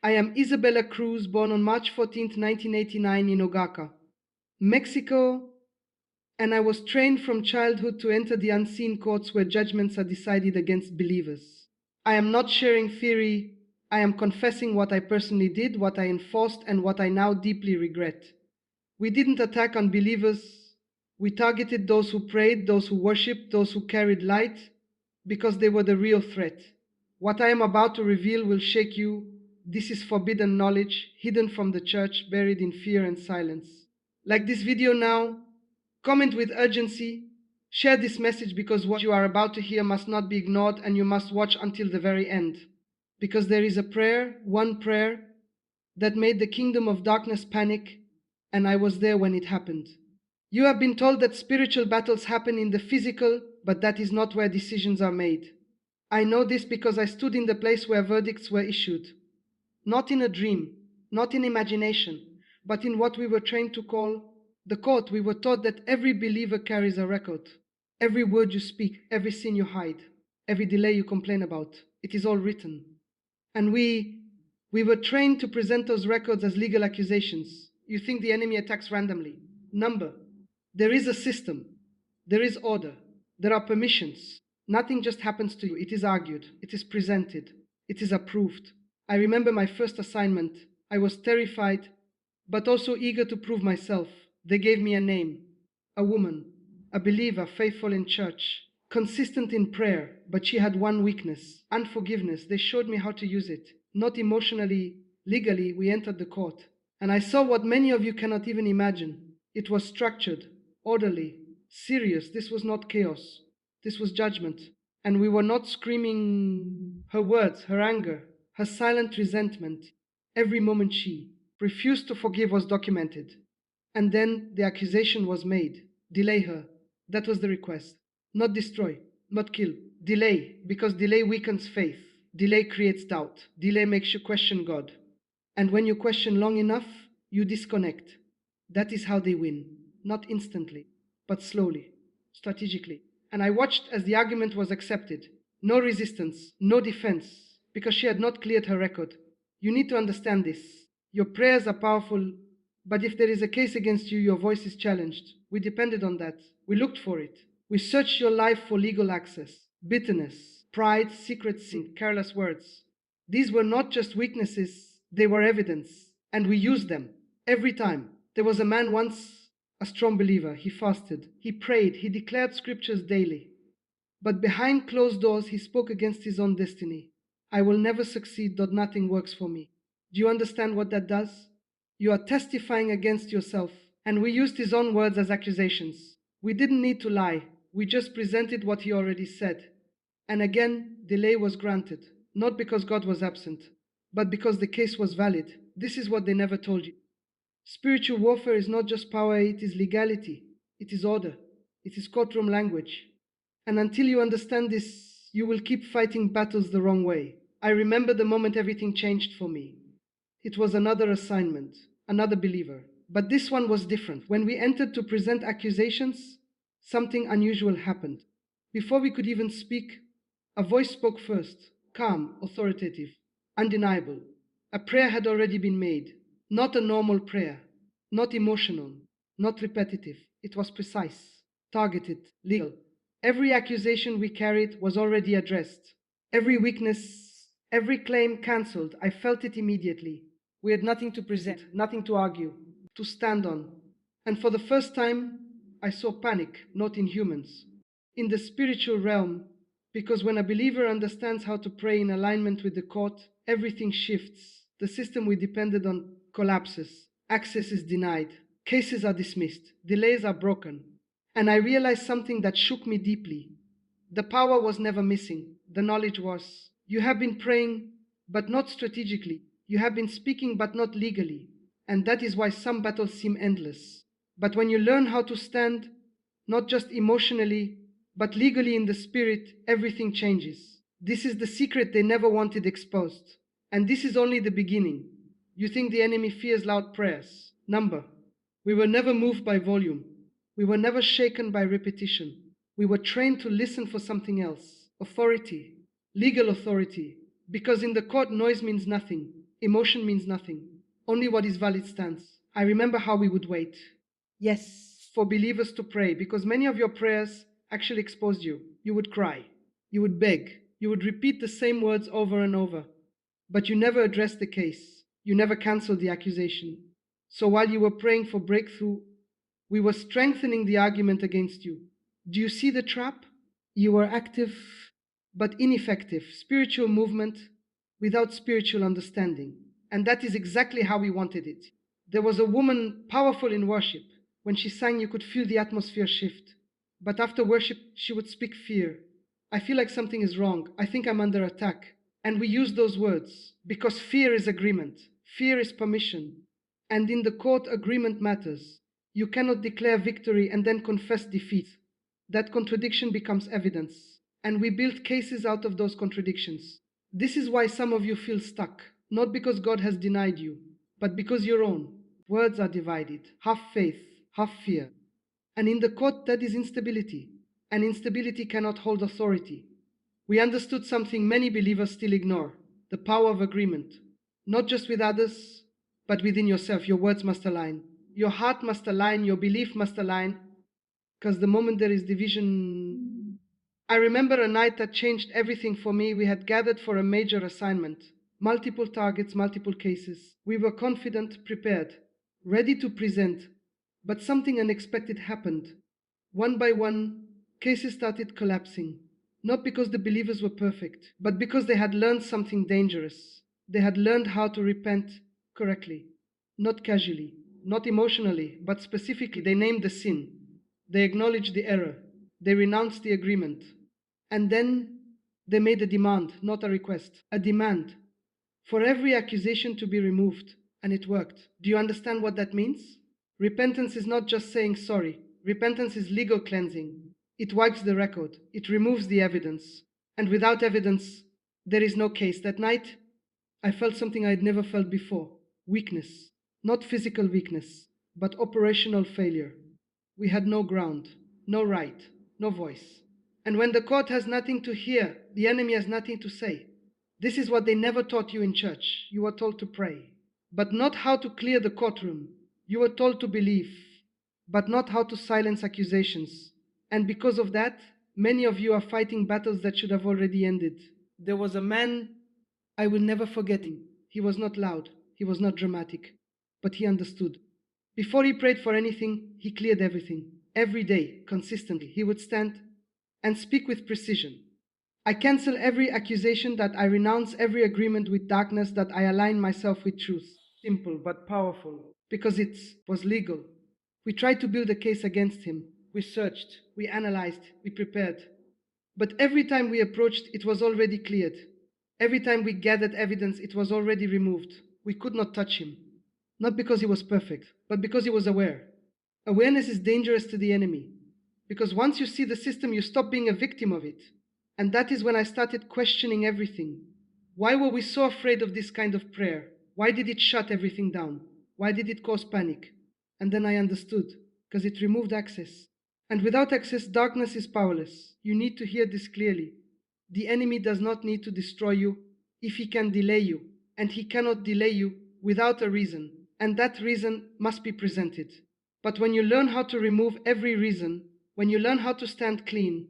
I am Isabella Cruz, born on March 14, 1989 in Oaxaca, Mexico, and I was trained from childhood to enter the unseen courts where judgments are decided against believers. I am not sharing theory, I am confessing what I personally did, what I enforced, and what I now deeply regret. We didn't attack unbelievers, we targeted those who prayed, those who worshipped, those who carried light, because they were the real threat. What I am about to reveal will shake you. This is forbidden knowledge, hidden from the church, buried in fear and silence. Like this video now, comment with urgency, share this message, because what you are about to hear must not be ignored, and you must watch until the very end. Because there is a prayer, one prayer, that made the kingdom of darkness panic, and I was there when it happened. You have been told that spiritual battles happen in the physical, but that is not where decisions are made. I know this because I stood in the place where verdicts were issued. Not in a dream, not in imagination, but in what we were trained to call the court. We were taught that every believer carries a record. Every word you speak, every sin you hide, every delay you complain about, it is all written. And we were trained to present those records as legal accusations. You think the enemy attacks randomly. Number. There is a system. There is order. There are permissions. Nothing just happens to you. It is argued. It is presented. It is approved. I remember my first assignment. I was terrified, but also eager to prove myself. They gave me a name. A woman. A believer, faithful in church. Consistent in prayer, but she had one weakness, unforgiveness. They showed me how to use it. Not emotionally, legally, we entered the court. And I saw what many of you cannot even imagine. It was structured, orderly, serious. This was not chaos. This was judgment. And we were not screaming her words, her anger, her silent resentment. Every moment she refused to forgive was documented. And then the accusation was made. Delay her. That was the request. Not destroy, not kill. Delay, because delay weakens faith. Delay creates doubt. Delay makes you question God. And when you question long enough, you disconnect. That is how they win. Not instantly, but slowly, strategically. And I watched as the argument was accepted. No resistance, no defense, because she had not cleared her record. You need to understand this. Your prayers are powerful, but if there is a case against you, your voice is challenged. We depended on that. We looked for it. We searched your life for legal access. Bitterness, pride, secret sin, careless words. These were not just weaknesses, they were evidence. And we used them every time. There was a man once, a strong believer. He fasted, he prayed, he declared scriptures daily. But behind closed doors, he spoke against his own destiny. I will never succeed, though nothing works for me. Do you understand what that does? You are testifying against yourself. And we used his own words as accusations. We didn't need to lie. We just presented what he already said. And again, delay was granted, not because God was absent, but because the case was valid. This is what they never told you. Spiritual warfare is not just power, it is legality, it is order, it is courtroom language. And until you understand this, you will keep fighting battles the wrong way. I remember the moment everything changed for me. It was another assignment, another believer. But this one was different. When we entered to present accusations, something unusual happened. Before we could even speak, a voice spoke first, calm, authoritative, undeniable. A prayer had already been made, not a normal prayer, not emotional, not repetitive. It was precise, targeted, legal. Every accusation we carried was already addressed. Every weakness, every claim cancelled. I felt it immediately. We had nothing to present, nothing to argue, to stand on. And for the first time, I saw panic, not in humans, in the spiritual realm, because when a believer understands how to pray in alignment with the court, everything shifts. The system we depended on collapses. Access is denied. Cases are dismissed. Delays are broken. And I realized something that shook me deeply. The power was never missing. The knowledge was. You have been praying, but not strategically. You have been speaking, but not legally. And that is why some battles seem endless. But when you learn how to stand, not just emotionally, but legally in the spirit, everything changes. This is the secret they never wanted exposed. And this is only the beginning. You think the enemy fears loud prayers. Number. We were never moved by volume. We were never shaken by repetition. We were trained to listen for something else. Authority. Legal authority. Because in the court, noise means nothing. Emotion means nothing. Only what is valid stands. I remember how we would wait. Yes, for believers to pray, because many of your prayers actually exposed you. You would cry. You would beg. You would repeat the same words over and over. But you never addressed the case. You never canceled the accusation. So while you were praying for breakthrough, we were strengthening the argument against you. Do you see the trap? You were active but ineffective, spiritual movement without spiritual understanding. And that is exactly how we wanted it. There was a woman powerful in worship. When she sang, you could feel the atmosphere shift. But after worship, she would speak fear. I feel like something is wrong. I think I'm under attack. And we use those words because fear is agreement, fear is permission. And in the court, agreement matters. You cannot declare victory and then confess defeat. That contradiction becomes evidence. And we build cases out of those contradictions. This is why some of you feel stuck, not because God has denied you, but because your own words are divided, half faith, half fear. And in the court, that is instability. And instability cannot hold authority. We understood something many believers still ignore: the power of agreement. Not just with others, but within yourself. Your words must align. Your heart must align. Your belief must align. Because the moment there is division. I remember a night that changed everything for me. We had gathered for a major assignment. Multiple targets, multiple cases. We were confident, prepared, ready to present. But something unexpected happened. One by one, cases started collapsing. Not because the believers were perfect, but because they had learned something dangerous. They had learned how to repent correctly, not casually, not emotionally, but specifically. They named the sin. They acknowledged the error. They renounced the agreement. And then they made a demand, not a request, a demand for every accusation to be removed. And it worked. Do you understand what that means? Repentance is not just saying sorry. Repentance is legal cleansing. It wipes the record. It removes the evidence. And without evidence, there is no case. That night, I felt something I had never felt before. Weakness. Not physical weakness, but operational failure. We had no ground, no right, no voice. And when the court has nothing to hear, the enemy has nothing to say. This is what they never taught you in church. You were told to pray, but not how to clear the courtroom. You were told to believe, but not how to silence accusations. And because of that, many of you are fighting battles that should have already ended. There was a man, I will never forget him. He was not loud, he was not dramatic, but he understood. Before he prayed for anything, he cleared everything. Every day, consistently, he would stand and speak with precision. I cancel every accusation, that I renounce every agreement with darkness, that I align myself with truth. Simple but powerful, because it was legal. We tried to build a case against him. We searched, we analyzed, we prepared. But every time we approached, it was already cleared. Every time we gathered evidence, it was already removed. We could not touch him. Not because he was perfect, but because he was aware. Awareness is dangerous to the enemy, because once you see the system, you stop being a victim of it. And that is when I started questioning everything. Why were we so afraid of this kind of prayer? Why did it shut everything down? Why did it cause panic? And then I understood, because it removed access. And without access, darkness is powerless. You need to hear this clearly. The enemy does not need to destroy you if he can delay you, and he cannot delay you without a reason, and that reason must be presented. But when you learn how to remove every reason, when you learn how to stand clean,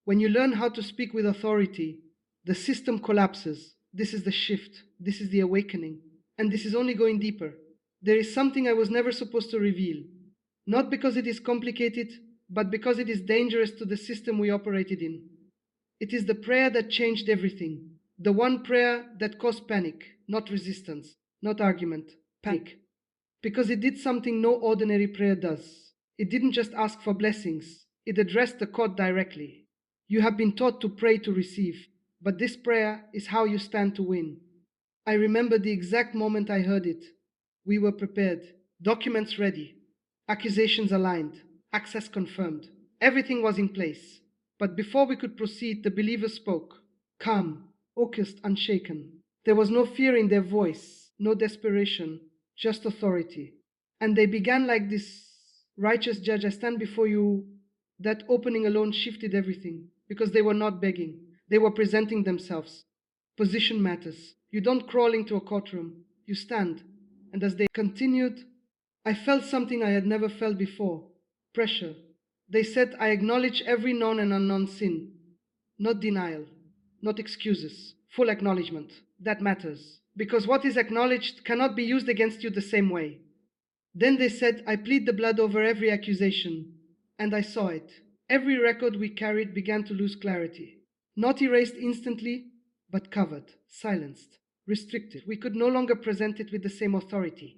when you learn how to speak with authority, the system collapses. This is the shift. This is the awakening. And this is only going deeper. There is something I was never supposed to reveal. Not because it is complicated, but because it is dangerous to the system we operated in. It is the prayer that changed everything. The one prayer that caused panic, not resistance, not argument, panic. Because it did something no ordinary prayer does. It didn't just ask for blessings, it addressed the court directly. You have been taught to pray to receive, but this prayer is how you stand to win. I remember the exact moment I heard it. We were prepared, documents ready, accusations aligned, access confirmed. Everything was in place. But before we could proceed, the believers spoke, calm, focused, unshaken. There was no fear in their voice, no desperation, just authority. And they began like this: righteous judge, I stand before you. That opening alone shifted everything, because they were not begging, they were presenting themselves. Position matters. You don't crawl into a courtroom. You stand. And as they continued, I felt something I had never felt before. Pressure. They said, I acknowledge every known and unknown sin. Not denial. Not excuses. Full acknowledgement. That matters. Because what is acknowledged cannot be used against you the same way. Then they said, I plead the blood over every accusation. And I saw it. Every record we carried began to lose clarity. Not erased instantly, but covered, silenced, restricted. We could no longer present it with the same authority.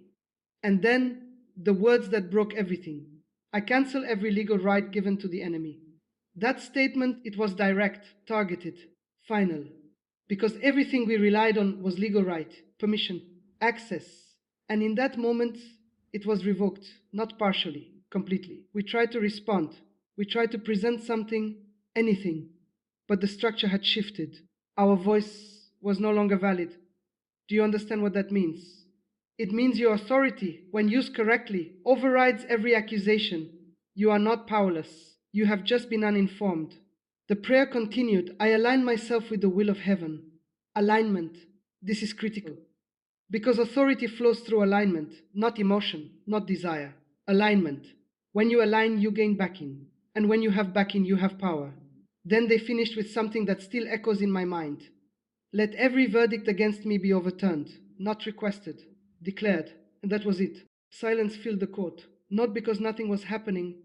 And then the words that broke everything. I cancel every legal right given to the enemy. That statement, it was direct, targeted, final. Because everything we relied on was legal right, permission, access. And in that moment, it was revoked, not partially, completely. We tried to respond. We tried to present something, anything. But the structure had shifted. Our voice was no longer valid. Do you understand what that means? It means your authority, when used correctly, overrides every accusation. You are not powerless. You have just been uninformed. The prayer continued. I align myself with the will of heaven. Alignment. This is critical. Because authority flows through alignment, not emotion, not desire. Alignment. When you align, you gain backing. And when you have backing, you have power. Then they finished with something that still echoes in my mind. Let every verdict against me be overturned, not requested, declared. And that was it. Silence filled the court, not because nothing was happening,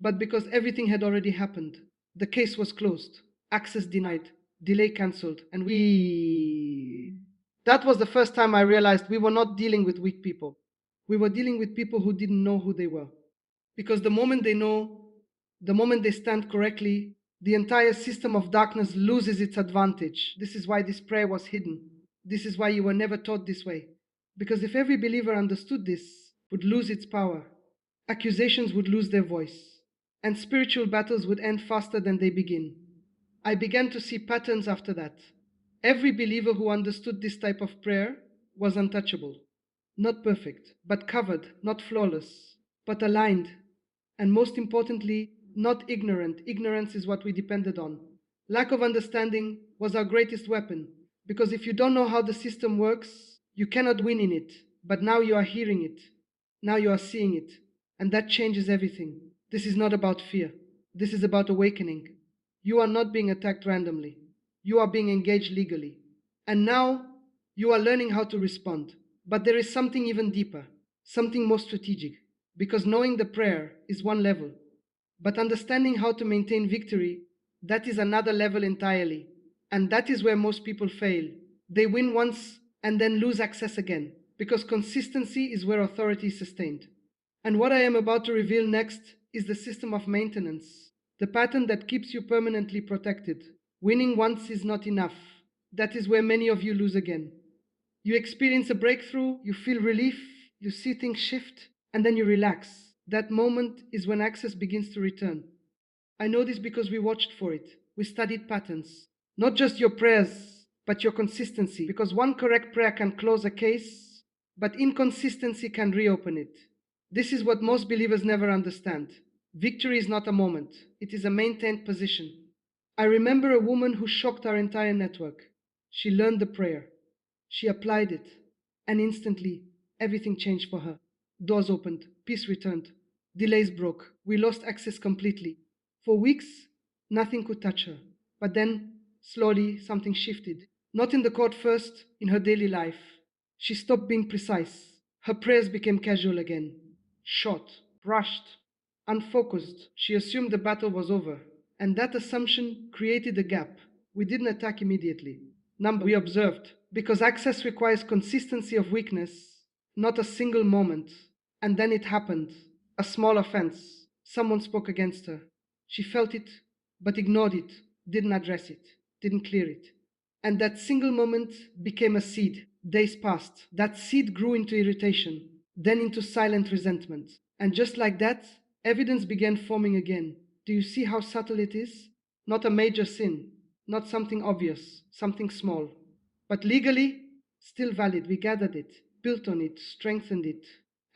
but because everything had already happened. The case was closed, access denied, delay cancelled, and we... That was the first time I realized we were not dealing with weak people. We were dealing with people who didn't know who they were. Because the moment they know, the moment they stand correctly, the entire system of darkness loses its advantage. This is why this prayer was hidden. This is why you were never taught this way. Because if every believer understood this, would lose its power. Accusations would lose their voice. And spiritual battles would end faster than they begin. I began to see patterns after that. Every believer who understood this type of prayer was untouchable. Not perfect, but covered, not flawless, but aligned. And most importantly, not ignorant. Ignorance is what we depended on. Lack of understanding was our greatest weapon, because if you don't know how the system works, you cannot win in it. But now you are hearing it. Now you are seeing it. And that changes everything. This is not about fear. This is about awakening. You are not being attacked randomly. You are being engaged legally. And now you are learning how to respond. But there is something even deeper, something more strategic. Because knowing the prayer is one level. But understanding how to maintain victory, that is another level entirely. And that is where most people fail. They win once and then lose access again. Because consistency is where authority is sustained. And what I am about to reveal next is the system of maintenance. The pattern that keeps you permanently protected. Winning once is not enough. That is where many of you lose again. You experience a breakthrough, you feel relief, you see things shift, and then you relax. That moment is when access begins to return. I know this because we watched for it. We studied patterns. Not just your prayers, but your consistency. Because one correct prayer can close a case, but inconsistency can reopen it. This is what most believers never understand. Victory is not a moment. It is a maintained position. I remember a woman who shocked our entire network. She learned the prayer. She applied it. And instantly, everything changed for her. Doors opened. Peace returned. Delays broke. We lost access completely. For weeks, nothing could touch her. But then, slowly, something shifted. Not in the court first, in her daily life. She stopped being precise. Her prayers became casual again. Short, rushed, unfocused. She assumed the battle was over. And that assumption created a gap. We didn't attack immediately. We observed. Because access requires consistency of weakness, not a single moment. And then it happened. A small offense. Someone spoke against her. She felt it, but ignored it, didn't address it, didn't clear it. And that single moment became a seed. Days passed. That seed grew into irritation, then into silent resentment. And just like that, evidence began forming again. Do you see how subtle it is? Not a major sin, not something obvious, something small. But legally, still valid. We gathered it, built on it, strengthened it.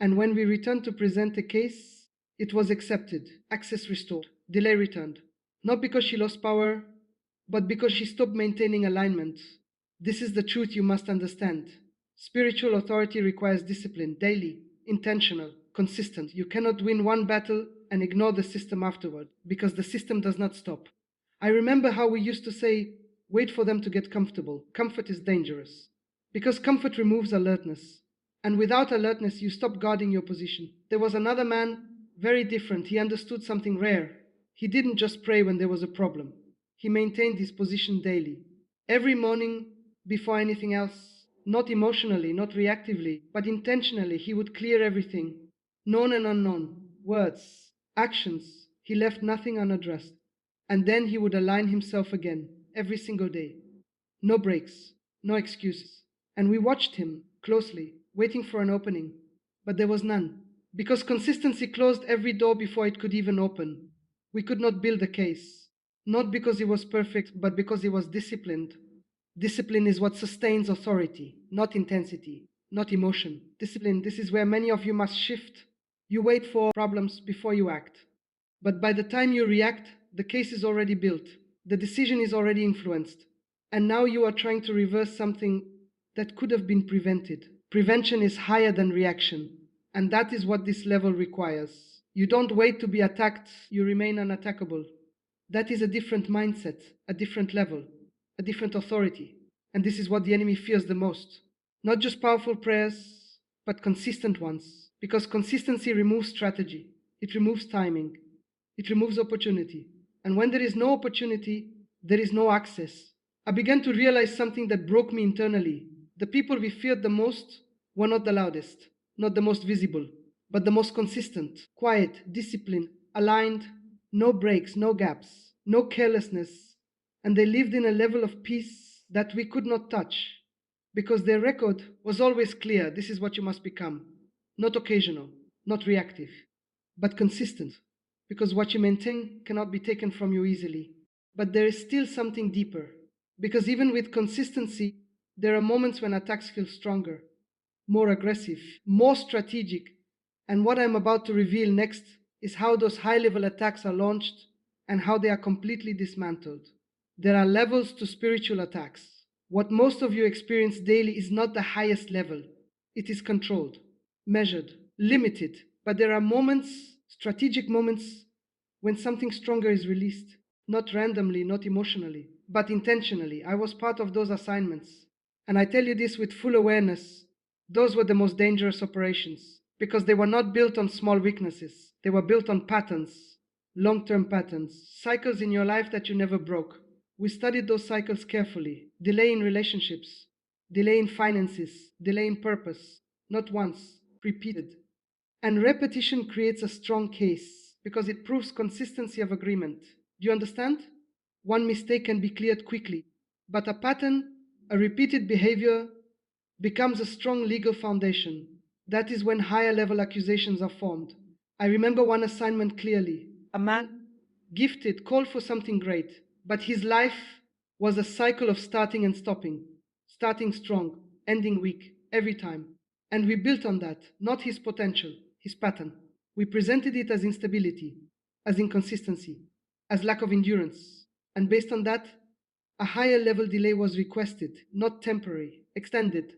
And when we returned to present a case, it was accepted, access restored, delay returned. Not because she lost power, but because she stopped maintaining alignment. This is the truth you must understand. Spiritual authority requires discipline, daily, intentional, consistent. You cannot win one battle and ignore the system afterward, because the system does not stop. I remember how we used to say, wait for them to get comfortable. Comfort is dangerous, because comfort removes alertness. And without alertness, you stop guarding your position. There was another man, very different. He understood something rare. He didn't just pray when there was a problem. He maintained his position daily. Every morning, before anything else, not emotionally, not reactively, but intentionally, he would clear everything, known and unknown, words, actions. He left nothing unaddressed. And then he would align himself again, every single day. No breaks, no excuses. And we watched him closely, waiting for an opening. But there was none, because consistency closed every door before it could even open. We could not build a case, not because he was perfect, but because he was disciplined. Discipline is what sustains authority, not intensity, not emotion. Discipline, this is where many of you must shift. You wait for problems before you act. But by the time you react, the case is already built. The decision is already influenced. And now you are trying to reverse something that could have been prevented. Prevention is higher than reaction. And that is what this level requires. You don't wait to be attacked, you remain unattackable. That is a different mindset, a different level, a different authority. And this is what the enemy fears the most. Not just powerful prayers, but consistent ones. Because consistency removes strategy, it removes timing, it removes opportunity. And when there is no opportunity, there is no access. I began to realize something that broke me internally. The people we feared the most were not the loudest, not the most visible, but the most consistent, quiet, disciplined, aligned, no breaks, no gaps, no carelessness. And they lived in a level of peace that we could not touch, because their record was always clear. This is what you must become. Not occasional, not reactive, but consistent, because what you maintain cannot be taken from you easily. But there is still something deeper, because even with consistency, there are moments when attacks feel stronger, more aggressive, more strategic. And what I'm about to reveal next is how those high-level attacks are launched and how they are completely dismantled. There are levels to spiritual attacks. What most of you experience daily is not the highest level. It is controlled, measured, limited. But there are moments, strategic moments, when something stronger is released. Not randomly, not emotionally, but intentionally. I was part of those assignments. And I tell you this with full awareness. Those were the most dangerous operations, because they were not built on small weaknesses. They were built on patterns, long-term patterns, cycles in your life that you never broke. We studied those cycles carefully. Delay in relationships, delay in finances, delay in purpose, not once, repeated. And repetition creates a strong case, because it proves consistency of agreement. Do you understand? One mistake can be cleared quickly, but a pattern, a repeated behavior, becomes a strong legal foundation. That is when higher level accusations are formed. I remember one assignment clearly. A man, gifted, called for something great, but his life was a cycle of starting and stopping, starting strong, ending weak, every time. And we built on that, not his potential, his pattern. We presented it as instability, as inconsistency, as lack of endurance. And based on that, a higher level delay was requested, not temporary, extended,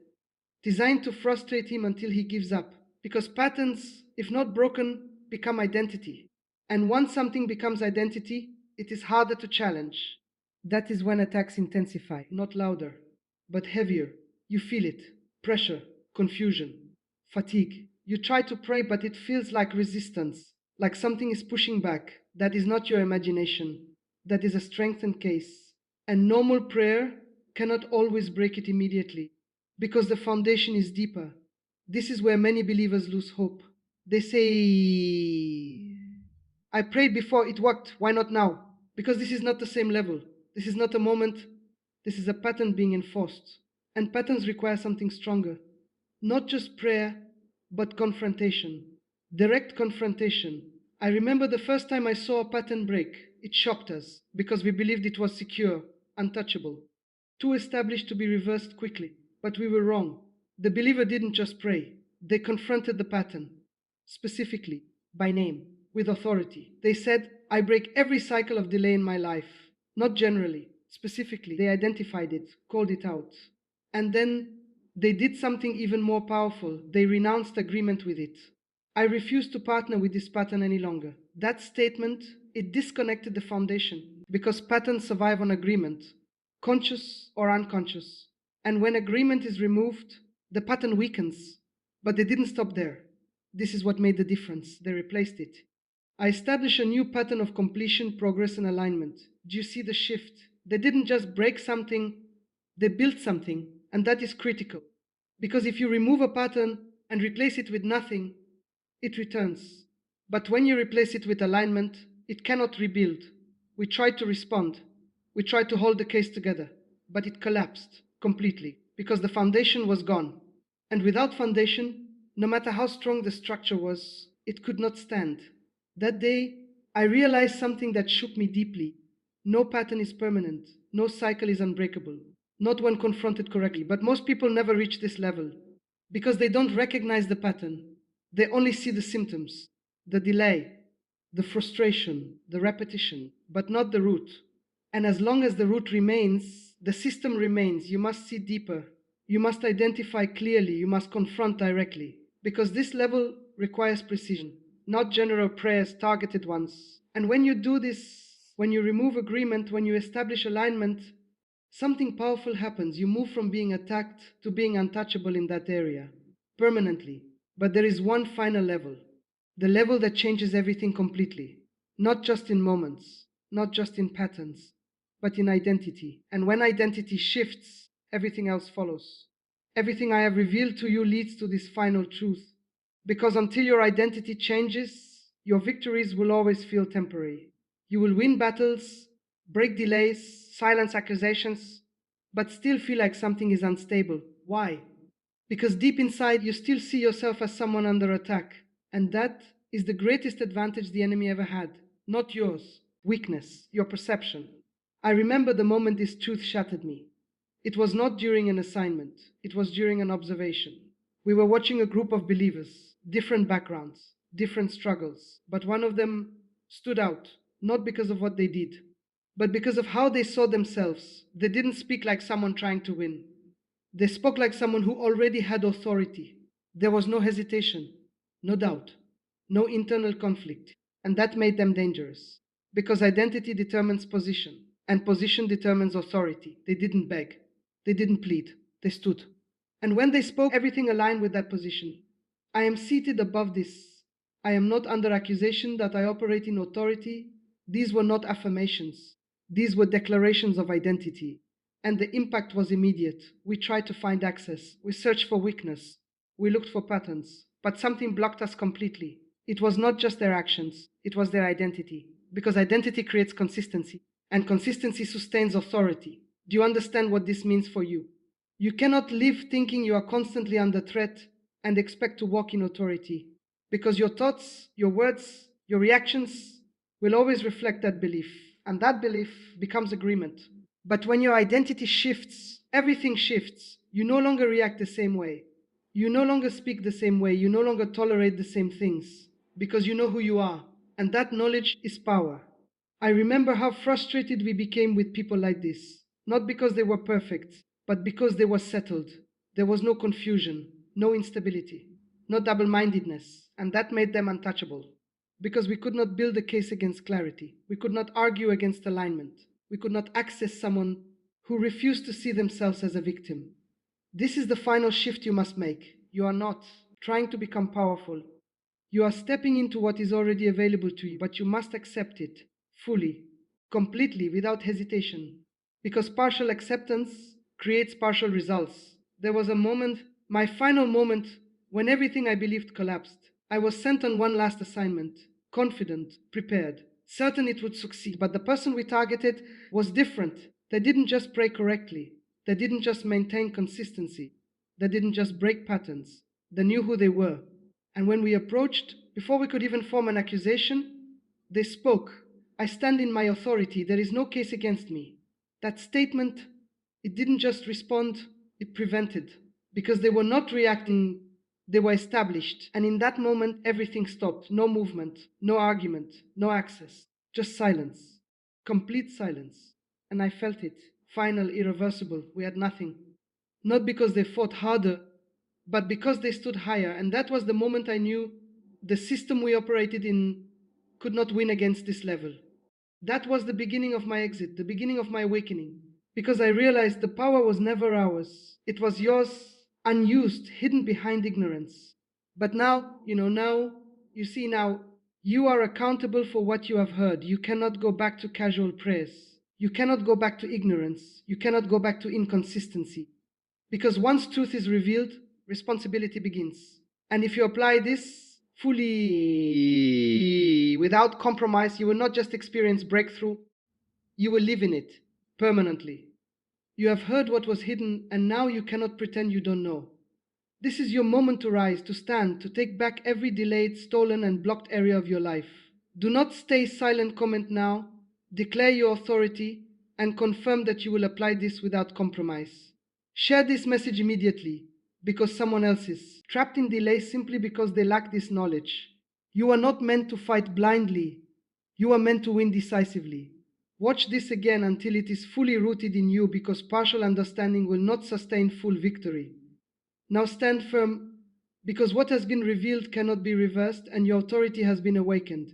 designed to frustrate him until he gives up. Because patterns, if not broken, become identity. And once something becomes identity, it is harder to challenge. That is when attacks intensify, not louder, but heavier. You feel it: pressure, confusion, fatigue. You try to pray, but it feels like resistance, like something is pushing back. That is not your imagination, that is a strengthened case. And normal prayer cannot always break it immediately, because the foundation is deeper. This is where many believers lose hope. They say, I prayed before, it worked, why not now? Because this is not the same level. This is not a moment, this is a pattern being enforced. And patterns require something stronger. Not just prayer, but confrontation. Direct confrontation. I remember the first time I saw a pattern break. It shocked us, because we believed it was secure, untouchable, too established to be reversed quickly. But we were wrong. The believer didn't just pray, they confronted the pattern, specifically, by name, with authority. They said, I break every cycle of delay in my life. Not generally, specifically. They identified it, called it out. And then They did something even more powerful. They renounced agreement with it. I refuse to partner with this pattern any longer. That statement, it disconnected the foundation because patterns survive on agreement, conscious or unconscious. And when agreement is removed, the pattern weakens. But they didn't stop there. This is what made the difference. They replaced it. I established a new pattern of completion, progress, and alignment. Do you see the shift? They didn't just break something, they built something, and that is critical. Because if you remove a pattern and replace it with nothing, it returns. But when you replace it with alignment, it cannot rebuild. We tried to respond. We tried to hold the case together, but it collapsed completely because the foundation was gone. And without foundation, no matter how strong the structure was, it could not stand. That day, I realized something that shook me deeply. No pattern is permanent, no cycle is unbreakable, not when confronted correctly. But most people never reach this level because they don't recognize the pattern. They only see the symptoms, the delay, the frustration, the repetition, but not the root. And as long as the root remains, the system remains. You must see deeper. You must identify clearly. You must confront directly. Because this level requires precision, not general prayers, targeted ones. And when you do this, when you remove agreement, when you establish alignment, something powerful happens. You move from being attacked to being untouchable in that area, permanently. But there is one final level, the level that changes everything completely, not just in moments, not just in patterns, but in identity. And when identity shifts, everything else follows. Everything I have revealed to you leads to this final truth. Because until your identity changes, your victories will always feel temporary. You will win battles, break delays, silence accusations, but still feel like something is unstable. Why? Because deep inside, you still see yourself as someone under attack. And that is the greatest advantage the enemy ever had. Not yours. Weakness. Your perception. I remember the moment this truth shattered me. It was not during an assignment. It was during an observation. We were watching a group of believers, different backgrounds, different struggles, but one of them stood out, not because of what they did, but because of how they saw themselves. They didn't speak like someone trying to win. They spoke like someone who already had authority. There was no hesitation, no doubt, no internal conflict, and that made them dangerous. Because identity determines position, and position determines authority. They didn't beg, they didn't plead, they stood. And when they spoke, everything aligned with that position. I am seated above this. I am not under accusation that I operate in authority. These were not affirmations, these were declarations of identity. And the impact was immediate. We tried to find access. We searched for weakness. We looked for patterns. But something blocked us completely. It was not just their actions, it was their identity. Because identity creates consistency, and consistency sustains authority. Do you understand what this means for you? You cannot live thinking you are constantly under threat and expect to walk in authority. Because your thoughts, your words, your reactions will always reflect that belief. And that belief becomes agreement. But when your identity shifts, everything shifts. You no longer react the same way. You no longer speak the same way. You no longer tolerate the same things because you know who you are. And that knowledge is power. I remember how frustrated we became with people like this. Not because they were perfect, but because they were settled. There was no confusion, no instability, no double mindedness. And that made them untouchable. Because we could not build a case against clarity. We could not argue against alignment. We could not access someone who refused to see themselves as a victim. This is the final shift you must make. You are not trying to become powerful. You are stepping into what is already available to you, but you must accept it fully, completely, without hesitation. Because partial acceptance creates partial results. There was a moment, my final moment, when everything I believed collapsed. I was sent on one last assignment, confident, prepared, certain it would succeed. But the person we targeted was different. They didn't just pray correctly, they didn't just maintain consistency, they didn't just break patterns. They knew who they were. And when we approached, before we could even form an accusation, they spoke. I stand in my authority. There is no case against me. That statement, it didn't just respond, it prevented. Because they were not reacting, they were established. And in that moment, everything stopped. No movement, no argument, no access, just silence. Complete silence. And I felt it. Final, irreversible. We had nothing. not because they fought harder, but because they stood higher. And that was the moment I knew the system we operated in could not win against this level. That was the beginning of my exit, the beginning of my awakening, because I realized the power was never ours. It was yours, unused, hidden behind ignorance. But now, you see now, you are accountable for what you have heard. You cannot go back to casual prayers. You cannot go back to ignorance. You cannot go back to inconsistency. Because once truth is revealed, responsibility begins. And if you apply this fully, without compromise, you will not just experience breakthrough, you will live in it permanently. You have heard what was hidden, and now you cannot pretend you don't know. This is your moment to rise, to stand, to take back every delayed, stolen, and blocked area of your life. Do not stay silent, comment now. Declare your authority and confirm that you will apply this without compromise. Share this message immediately because someone else is trapped in delay simply because they lack this knowledge. You are not meant to fight blindly. You are meant to win decisively. Watch this again until it is fully rooted in you, because partial understanding will not sustain full victory. Now stand firm, because what has been revealed cannot be reversed and your authority has been awakened.